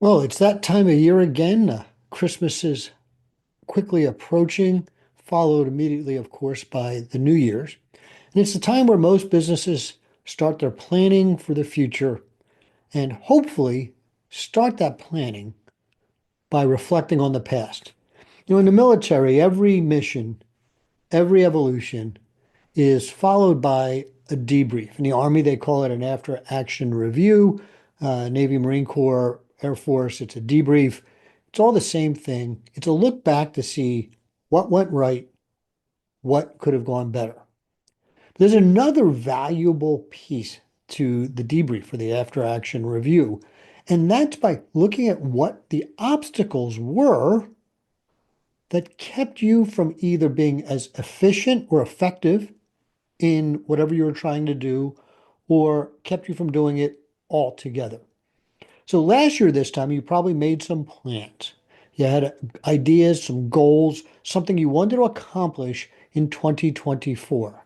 Well, it's that time of year again. Christmas is quickly approaching, followed immediately, of course, by the New Year's. And it's the time where most businesses start their planning for the future and hopefully start that planning by reflecting on the past. In the military, every mission, every evolution is followed by a debrief. In the Army, they call it an after action review. Navy, Marine Corps, Air Force, it's a debrief. It's all the same thing. It's a look back to see what went right, what could have gone better. There's another valuable piece to the debrief or the after action review, and that's by looking at what the obstacles were that kept you from either being as efficient or effective in whatever you were trying to do or kept you from doing it altogether. So last year, this time, you probably made some plans. You had ideas, some goals, something you wanted to accomplish in 2024.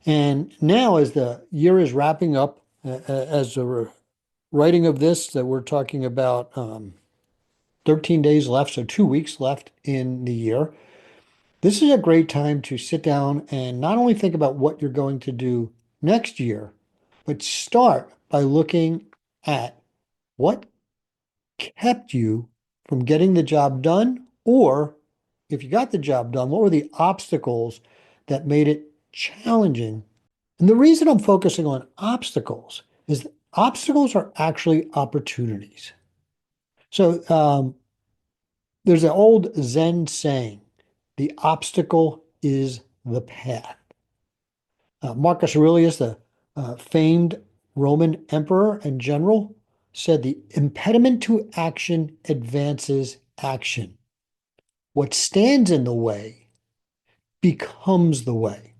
And now, as the year is wrapping up, as the writing of this, that we're talking about 13 days left, so 2 weeks left in the year. This is a great time to sit down and not only think about what you're going to do next year, but start by looking at what kept you from getting the job done, or if you got the job done, what were the obstacles that made it challenging? And the reason I'm focusing on obstacles is that obstacles are actually opportunities. So there's an old Zen saying, the obstacle is the path. Marcus Aurelius, the famed Roman emperor and general, said the impediment to action advances action. What stands in the way becomes the way.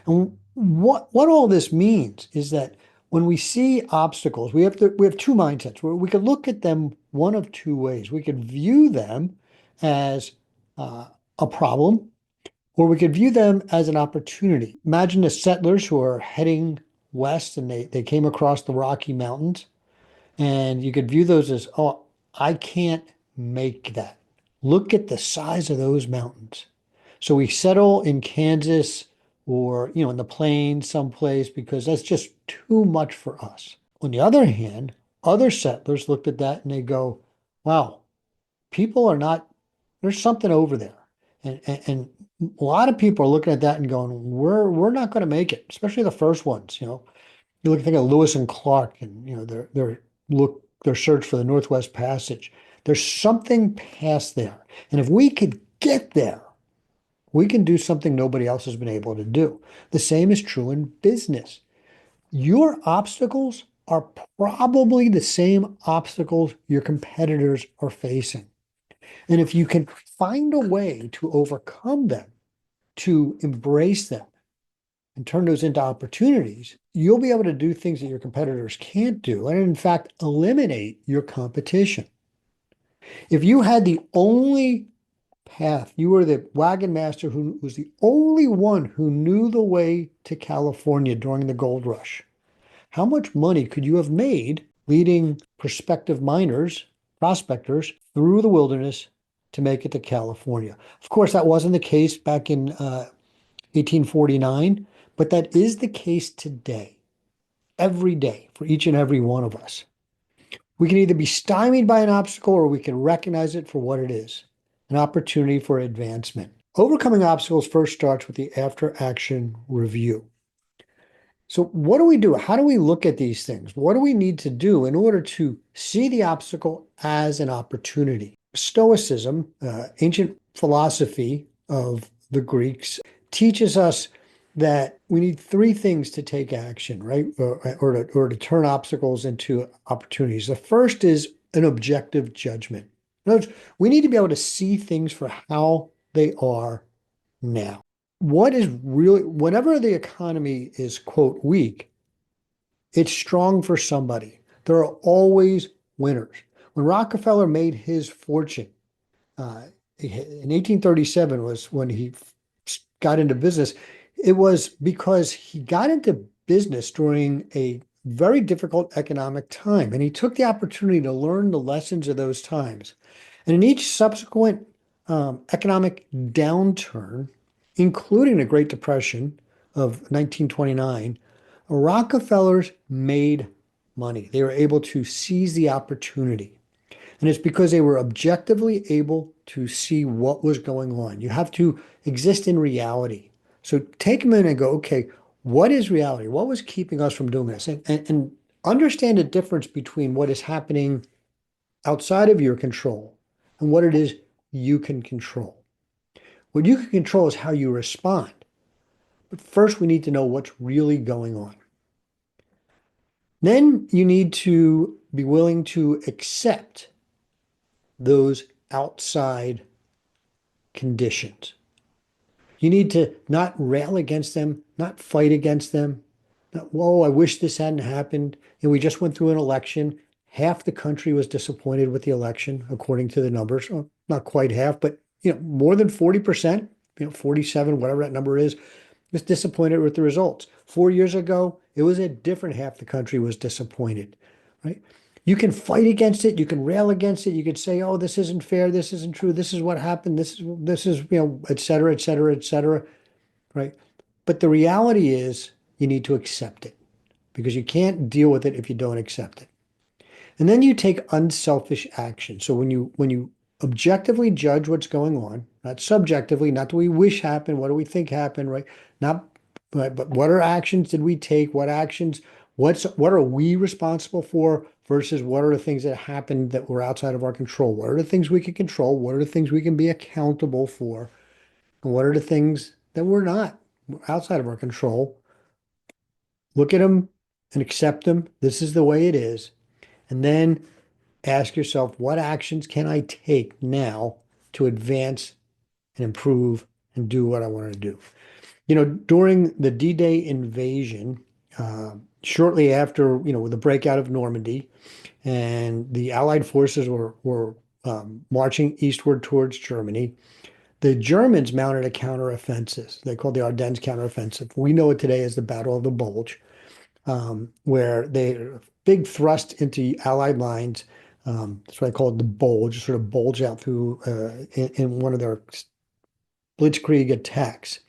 And what all this means is that when we see obstacles, we have two mindsets where we could look at them one of two ways. We could view them as a problem, or we could view them as an opportunity. Imagine the settlers who are heading west and they came across the Rocky Mountains, and you could view those as, oh, I can't make that. Look at the size of those mountains. So we settle in Kansas or, in the plains someplace because that's just too much for us. On the other hand, other settlers looked at that and they go, wow, people are not, there's something over there. And a lot of people are looking at that and going, we're not going to make it, especially the first ones. You think of Lewis and Clark and their search for the Northwest Passage. There's something past there. And if we could get there, we can do something nobody else has been able to do. The same is true in business. Your obstacles are probably the same obstacles your competitors are facing. And if you can find a way to overcome them, to embrace them, and turn those into opportunities, you'll be able to do things that your competitors can't do, and in fact, eliminate your competition. If you had the only path, you were the wagon master who was the only one who knew the way to California during the gold rush, how much money could you have made leading prospective miners, prospectors through the wilderness to make it to California? Of course, that wasn't the case back in 1849, but that is the case today, every day, for each and every one of us. We can either be stymied by an obstacle or we can recognize it for what it is, an opportunity for advancement. Overcoming obstacles first starts with the after action review. So, what do we do? How do we look at these things? What do we need to do in order to see the obstacle as an opportunity? Stoicism, ancient philosophy of the Greeks, teaches us that we need three things to take action, right? Or to turn obstacles into opportunities. The first is an objective judgment. In other words, we need to be able to see things for how they are now. What is really, whenever the economy is, quote, weak, it's strong for somebody. There are always winners. When Rockefeller made his fortune, uh, in 1837 was when he got into business. It was because he got into business during a very difficult economic time. And he took the opportunity to learn the lessons of those times. And in each subsequent economic downturn, including the Great Depression of 1929, Rockefellers made money. They were able to seize the opportunity. And it's because they were objectively able to see what was going on. You have to exist in reality. So take a minute and go, okay, what is reality? What was keeping us from doing this? And understand the difference between what is happening outside of your control and what it is you can control. What you can control is how you respond. But first, we need to know what's really going on. Then you need to be willing to accept those outside conditions. You need to not rail against them, not fight against them. Not, whoa, I wish this hadn't happened. And we just went through an election. Half the country was disappointed with the election, according to the numbers. Well, not quite half, but more than 40%, 47, whatever that number is, was disappointed with the results. 4 years ago, it was a different half the country was disappointed, right? You can fight against it. You can rail against it. You could say, "Oh, this isn't fair. This isn't true. This is what happened. This is et cetera, et cetera, et cetera," right? But the reality is, you need to accept it because you can't deal with it if you don't accept it. And then you take unselfish action. So when you objectively judge what's going on, not subjectively, not what we wish happened, what do we think happened, right? Not, right, but what are actions did we take? What actions? What are we responsible for versus what are the things that happened that were outside of our control? What are the things we can control? What are the things we can be accountable for? And what are the things that we're not outside of our control? Look at them and accept them. This is the way it is. And then ask yourself, what actions can I take now to advance and improve and do what I want to do? During the D-Day invasion, shortly after, the breakout of Normandy, and the Allied forces were marching eastward towards Germany, the Germans mounted a counteroffensive. They called the Ardennes counteroffensive. We know it today as the Battle of the Bulge, where they big thrust into Allied lines. That's why I call it the bulge, sort of bulge out through in one of their blitzkrieg attacks.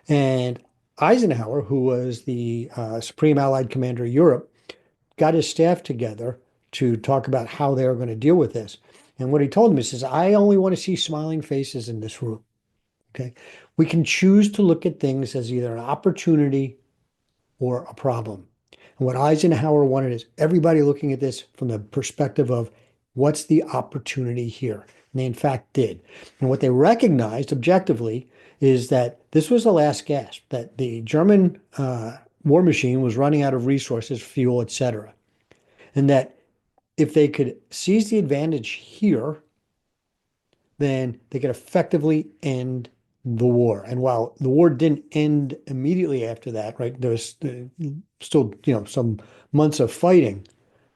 And Eisenhower, who was the Supreme Allied Commander of Europe, got his staff together to talk about how they were going to deal with this. And what he told them, he says, I only want to see smiling faces in this room. Okay. We can choose to look at things as either an opportunity or a problem. And what Eisenhower wanted is everybody looking at this from the perspective of what's the opportunity here? And they in fact did. And what they recognized objectively is that this was the last gasp, that the German war machine was running out of resources, fuel, etc. And that if they could seize the advantage here, then they could effectively end the war. And while the war didn't end immediately after that, right, there was still, some months of fighting.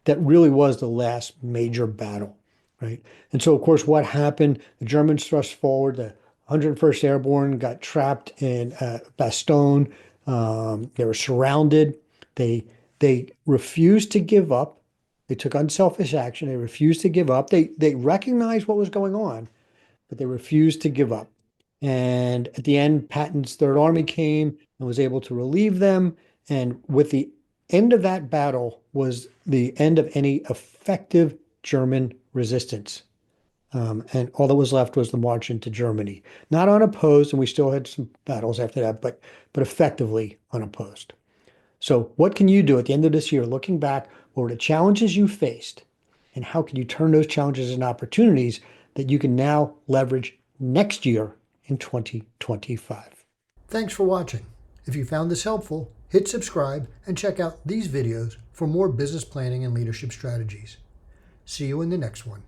That really was the last major battle, right? And so, of course, what happened? The Germans thrust forward. The 101st Airborne got trapped in Bastogne. They were surrounded. They refused to give up. They took unselfish action. They refused to give up. They recognized what was going on, but they refused to give up. And at the end, Patton's Third Army came and was able to relieve them. And with the end of that battle was the end of any effective German resistance. And all that was left was the march into Germany. Not unopposed, and we still had some battles after that, but effectively unopposed. So what can you do at the end of this year, looking back, what were the challenges you faced, and how can you turn those challenges into opportunities that you can now leverage next year in 2025? Thanks for watching. If you found this helpful, hit subscribe and check out these videos for more business planning and leadership strategies. See you in the next one.